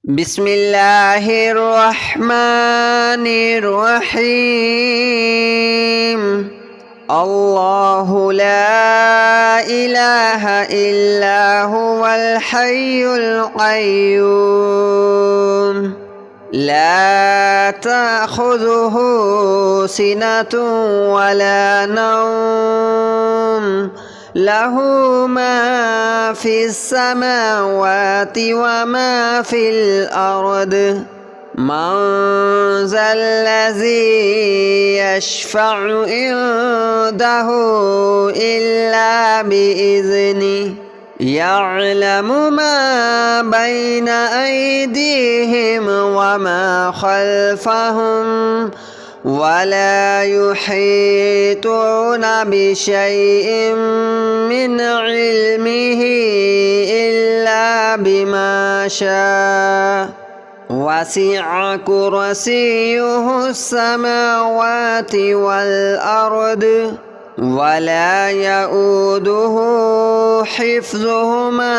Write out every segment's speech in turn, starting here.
بسم الله الرحمن الرحيم. الله لا إله إلا هو الحي القيوم لا تأخذه سنة ولا نوم له ما في السماوات وما في الأرض من ذا الذي يشفع عنده إلا بإذنه يعلم ما بين أيديهم وما خلفهم ولا يحيطون بشيء من علمه إلا بما شاء وسع كرسيه السماوات والأرض ولا يؤوده حفظهما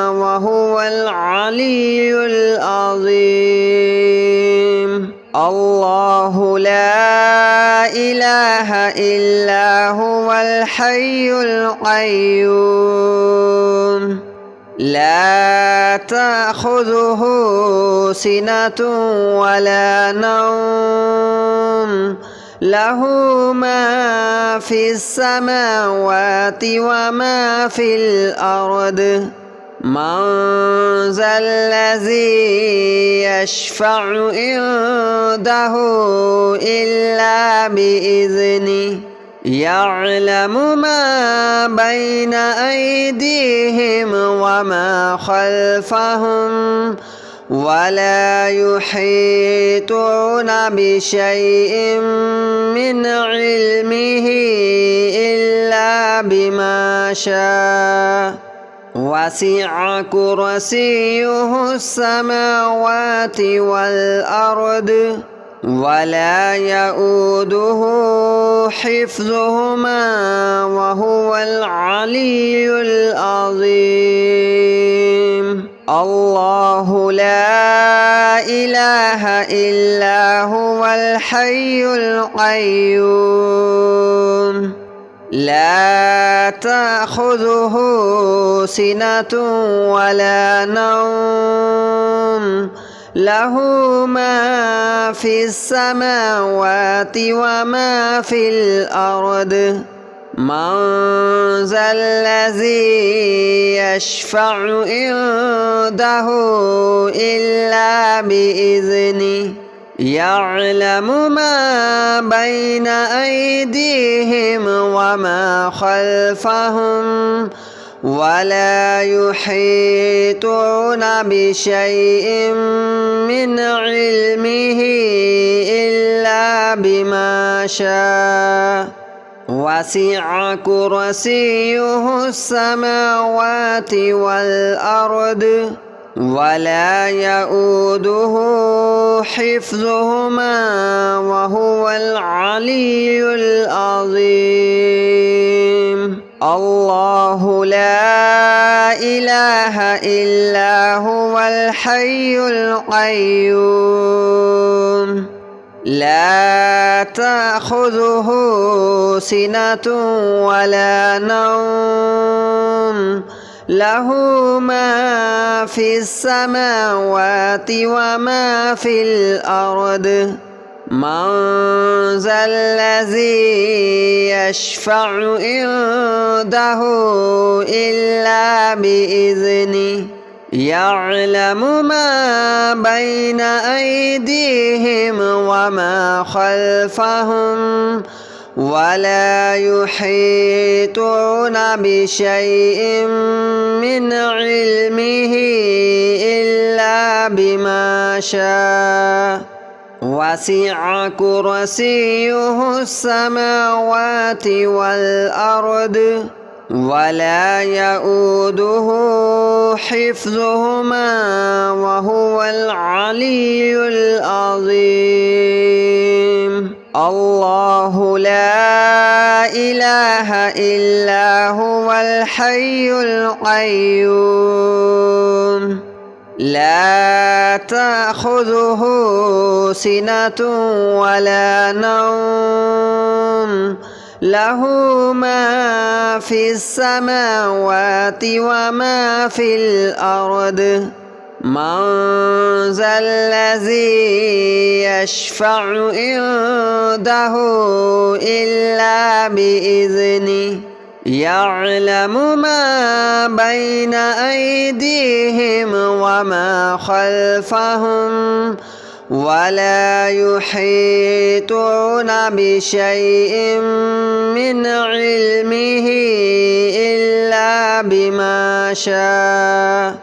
وهو العلي العظيم. الله لا إله إلا هو الحي القيوم لا تأخذه سنة ولا نوم له ما في السماوات وما في الأرض من ذا الذي يشفع عنده إلا بإذنه يعلم ما بين أيديهم وما خلفهم ولا يحيطون بشيء من علمه إلا بما شاء وسع كرسيه السماوات والأرض ولا يؤوده حفظهما وهو العلي العظيم. الله لا إله إلا هو الحي القيوم لا تأخذه سنة ولا نوم له ما في السماوات وما في الأرض من ذا الذي يشفع عنده إلا بإذنه يعلم ما بين أيديهم وما خلفهم ولا يحيطون بشيء من علمه إلا بما شاء وسع كرسيه السماوات والأرض ولا يؤوده حفظهما وهو العلي العظيم. الله لا إله إلا هو الحي القيوم لا تأخذه سنة ولا نوم له ما في السماوات وما في الأرض من ذا الذي يشفع عنده إلا بإذنه يعلم ما بين أيديهم وما خلفهم ولا يحيطون بشيء من علمه إلا بما شاء وسع كرسيه السماوات والأرض ولا يؤوده حفظهما وهو العلي العظيم. الله لا إله إلا هو الحي القيوم لا تأخذه سنة ولا نوم له ما في السماوات وما في الأرض من ذا الذي يشفع عنده إلا بإذنه يعلم ما بين أيديهم وما خلفهم ولا يحيطون بشيء من علمه إلا بما شاء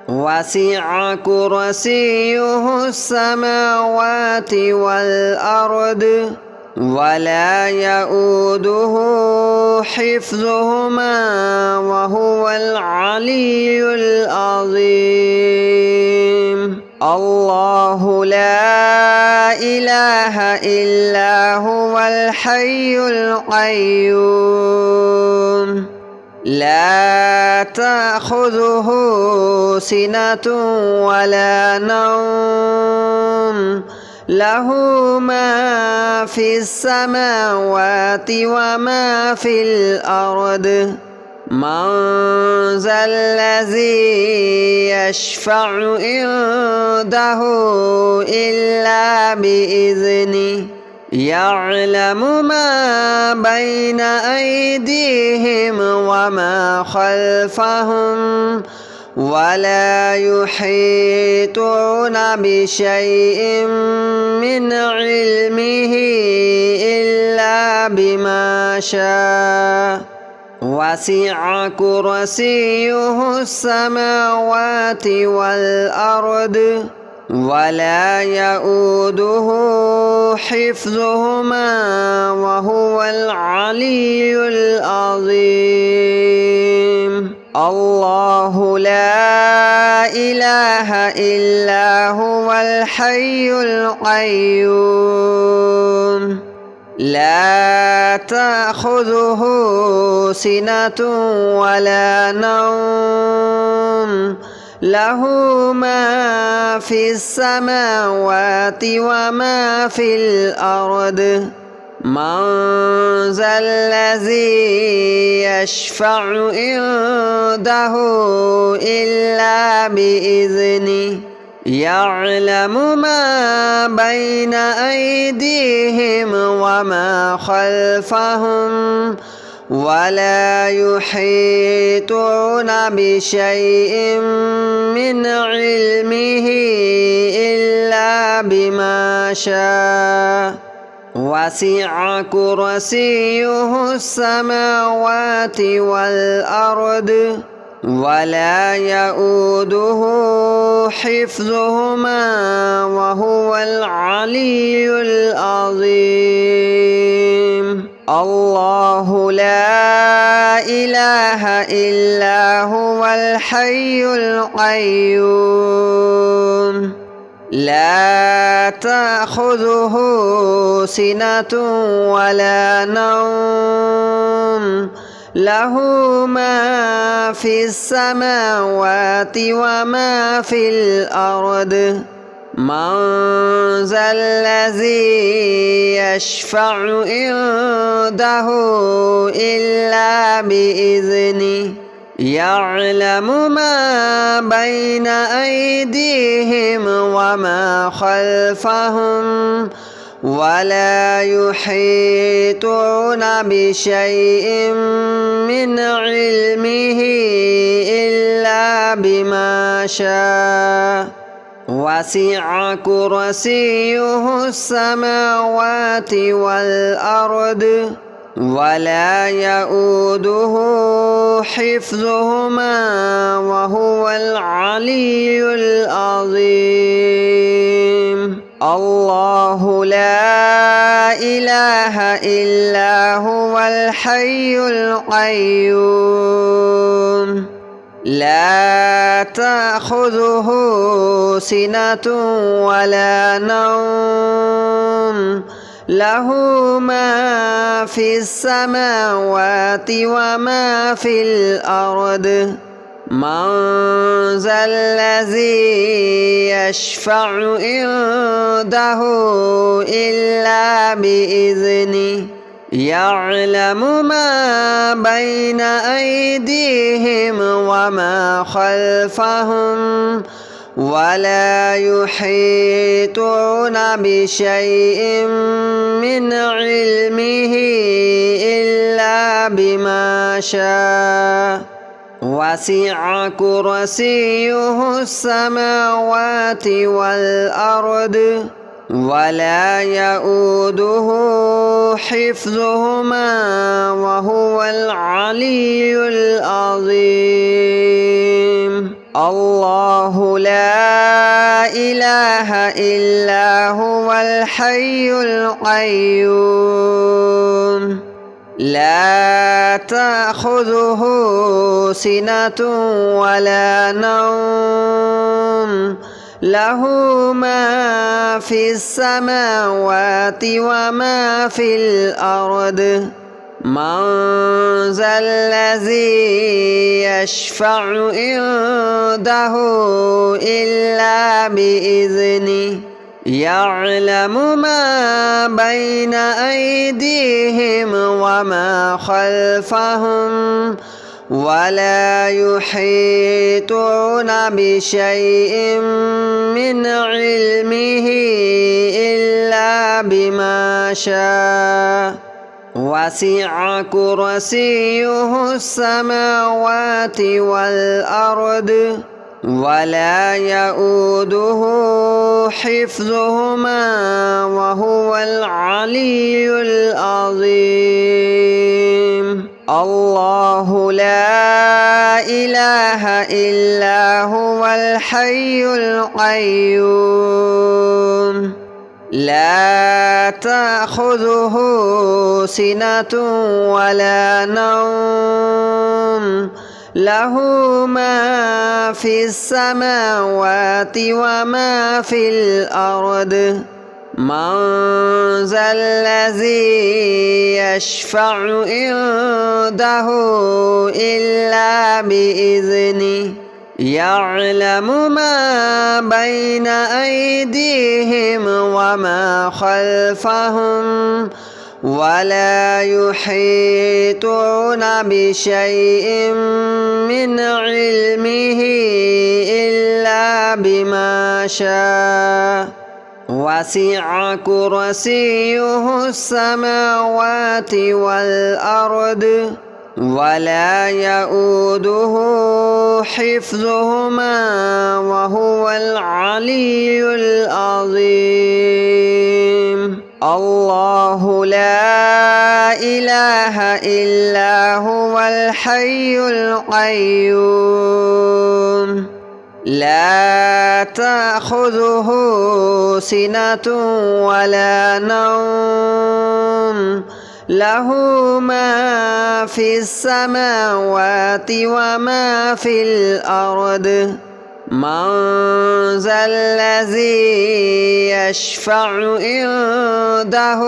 وسع كرسيه السماوات والأرض ولا يؤوده حفظهما وهو العلي العظيم الله لا إله إلا هو الحي القيوم لا تأخذه سنة ولا نوم له ما في السماوات وما في الأرض من ذا الذي يشفع عنده إلا بإذنه يعلم ما بين أيديهم وما خلفهم ولا يحيطون بشيء من علمه إلا بما شاء وسع كرسيه السماوات والأرض ولا يؤوده حفظهما وهو العلي العظيم الله لا إله إلا هو الحي القيوم لا تأخذه سنة ولا نوم له ما في السماوات وما في الأرض من ذا الذي يشفع عنده إلا بإذنه يعلم ما بين أيديهم وما خلفهم ولا يحيطون بشيء من علمه إلا بما شاء وسع كرسيه السماوات والأرض ولا يؤوده حفظهما وهو العلي العظيم الله لا إله إلا هو الحي القيوم لا تأخذه سنة ولا نوم له ما في السماوات وما في الأرض من ذا الذي يشفع عنده إلا بإذنه يعلم ما بين أيديهم وما خلفهم ولا يحيطون بشيء من علمه إلا بما شاء وسع كرسيه السماوات والأرض ولا يؤوده حفظهما وهو العلي العظيم الله لا إله إلا هو الحي القيوم لا تأخذه سنة ولا نوم له ما في السماوات وما في الأرض من ذا الذي يشفع عنده إلا بإذنه يعلم ما بين أيديهم وما خلفهم ولا يحيطون بشيء من علمه إلا بما شاء وسع كرسيه السماوات والأرض ولا يؤوده حفظهما وهو العلي العظيم. الله لا إله إلا هو الحي القيوم لا تأخذه سنة ولا نوم له ما في السماوات وما في الأرض من ذا الذي يشفع عنده إلا بإذنه يعلم ما بين أيديهم وما خلفهم ولا يحيطون بشيء من علمه إلا بما شاء وسع كرسيه السماوات والأرض ولا يؤوده حفظهما وهو العلي العظيم. الله لا إله إلا هو الحي القيوم لا تأخذه سنة ولا نوم له ما في السماوات وما في الأرض من ذا الذي يشفع عنده إلا بإذنه يعلم ما بين أيديهم وما خلفهم ولا يحيطون بشيء من علمه إلا بما شاء وسع كرسيه السماوات والأرض ولا يؤوده حفظهما وهو العلي العظيم. الله لا إله إلا هو الحي القيوم لا تأخذه سنة ولا نوم له ما في السماوات وما في الأرض من ذا الذي يشفع عنده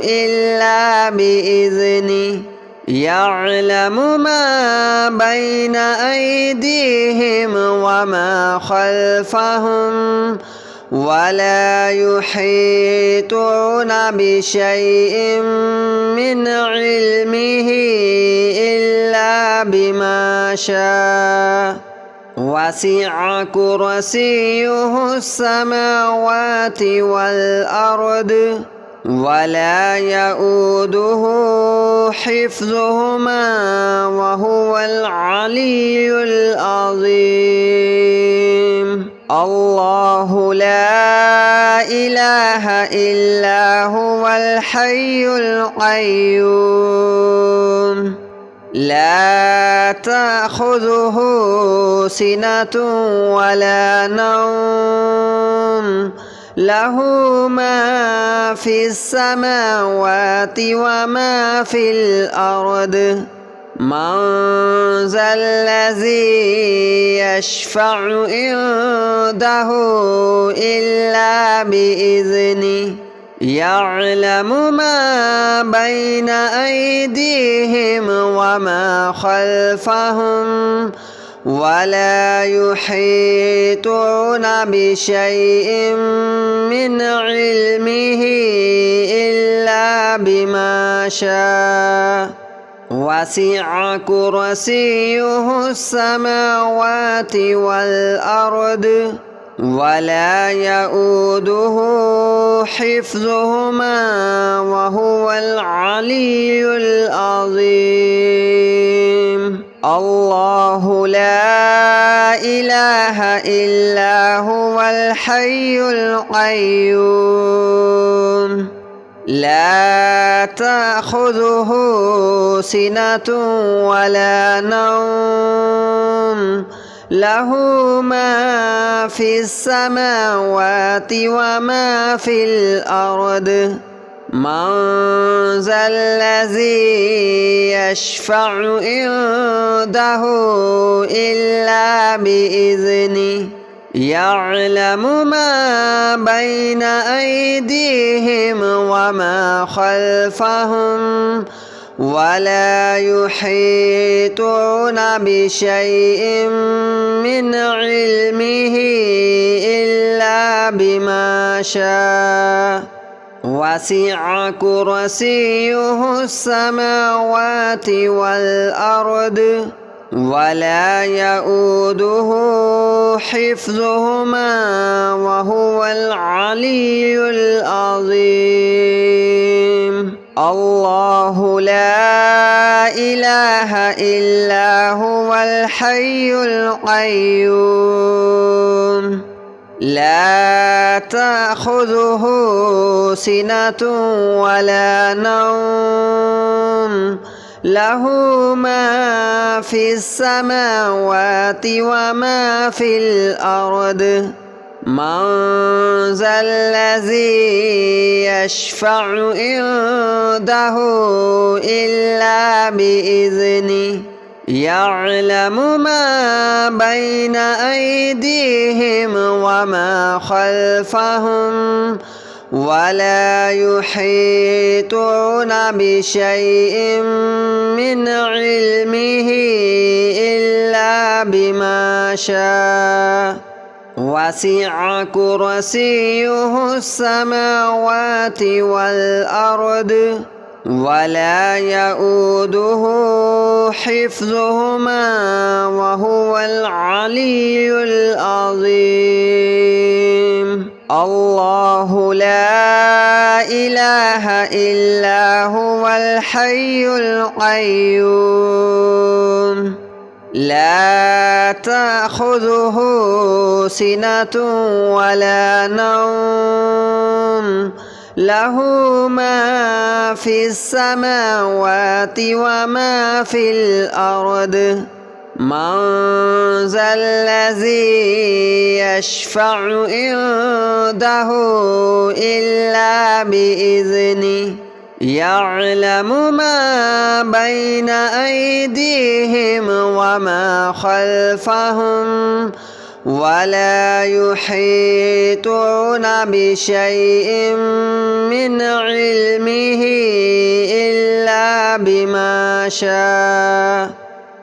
إلا بإذنه يعلم ما بين أيديهم وما خلفهم ولا يحيطون بشيء من علمه إلا بما شاء وسع كرسيه السماوات والأرض ولا يؤوده حفظهما وهو العلي العظيم. الله لا إله إلا هو الحي القيوم لا تأخذه سنة ولا نوم له ما في السماوات وما في الأرض من ذا الذي يشفع عنده إلا بإذنه يعلم ما بين أيديهم وما خلفهم ولا يحيطون بشيء من علمه إلا بما شاء وسع كرسيه السماوات والأرض ولا يؤوده حفظهما وهو العلي العظيم الله لا إله إلا هو الحي القيوم لا تأخذه سنة ولا نوم له ما في السماوات وما في الأرض من ذا الذي يشفع عنده إلا بإذنه يعلم ما بين أيديهم وما خلفهم ولا يحيطون بشيء من علمه إلا بما شاء وسع كرسيه السماوات والأرض ولا يؤوده حفظهما وهو العلي العظيم الله لا إله إلا هو الحي القيوم لا تأخذه سنة ولا نوم له ما في السماوات وما في الأرض من ذا الذي يشفع عنده إلا بإذنه يعلم ما بين أيديهم وما خلفهم ولا يحيطون بشيء من علمه إلا بما شاء وسع كرسيه السماوات والأرض ولا يؤوده حفظهما وهو العلي العظيم الله لا إله إلا هو الحي القيوم لا تأخذه سنة ولا نوم له ما في السماوات وما في الأرض من ذا الذي يشفع عنده إلا بإذنه يعلم ما بين أيديهم وما خلفهم ولا يحيطون بشيء من علمه إلا بما شاء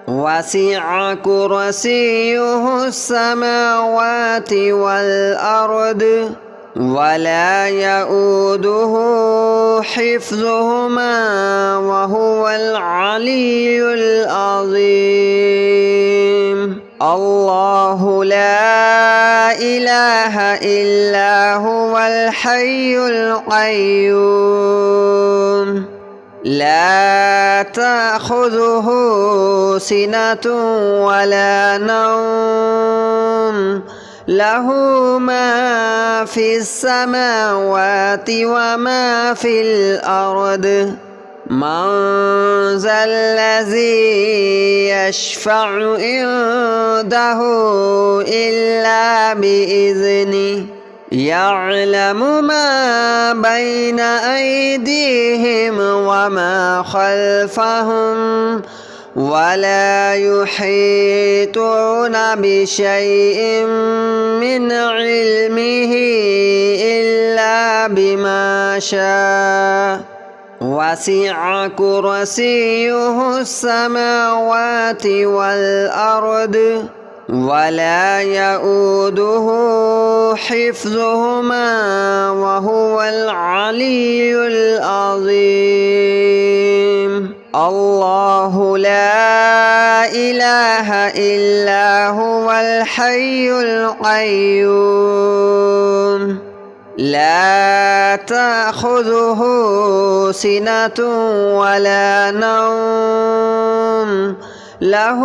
وسع كرسيه السماوات والأرض ولا يؤوده حفظهما وهو العلي العظيم الله لا إله إلا هو الحي القيوم لا تأخذه سنة ولا نوم له ما في السماوات وما في الأرض من ذا الذي يشفع عنده إلا بإذنه يعلم ما بين أيديهم وما خلفهم ولا يحيطون بشيء من علمه إلا بما شاء وسع كرسيه السماوات والأرض ولا يؤوده حفظهما وهو العلي العظيم الله لا إله إلا هو الحي القيوم لا تأخذه سنة ولا نوم له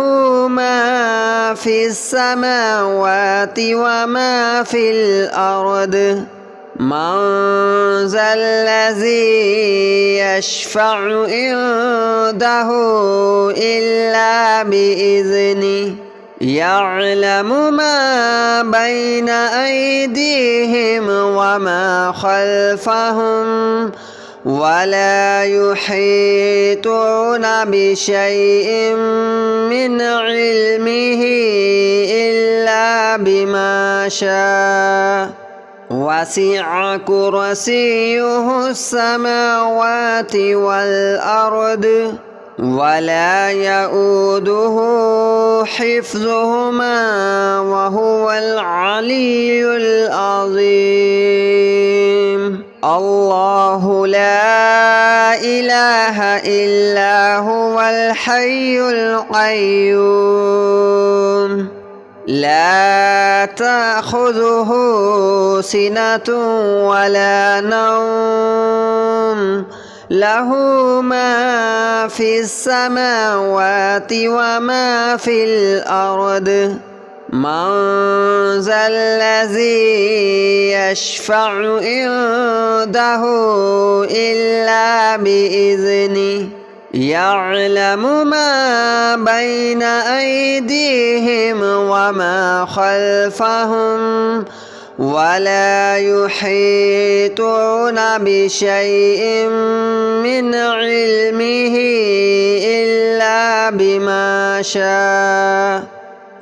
ما في السماوات وما في الأرض من ذا الذي يشفع عنده إلا بإذنه يعلم ما بين أيديهم وما خلفهم ولا يحيطون بشيء من علمه إلا بما شاء وسع كرسيه السماوات والأرض ولا يؤوده حفظهما وهو العلي العظيم الله لا إله إلا هو الحي القيوم لا تأخذه سنة ولا نوم له ما في السماوات وما في الأرض من ذا الذي يشفع عنده إلا بإذنه يعلم ما بين أيديهم وما خلفهم ولا يحيطون بشيء من علمه إلا بما شاء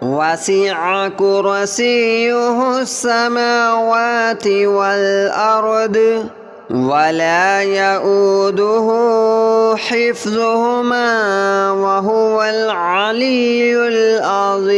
وسع كرسيه السماوات والأرض ولا يؤوده حفظهما وهو العلي العظيم.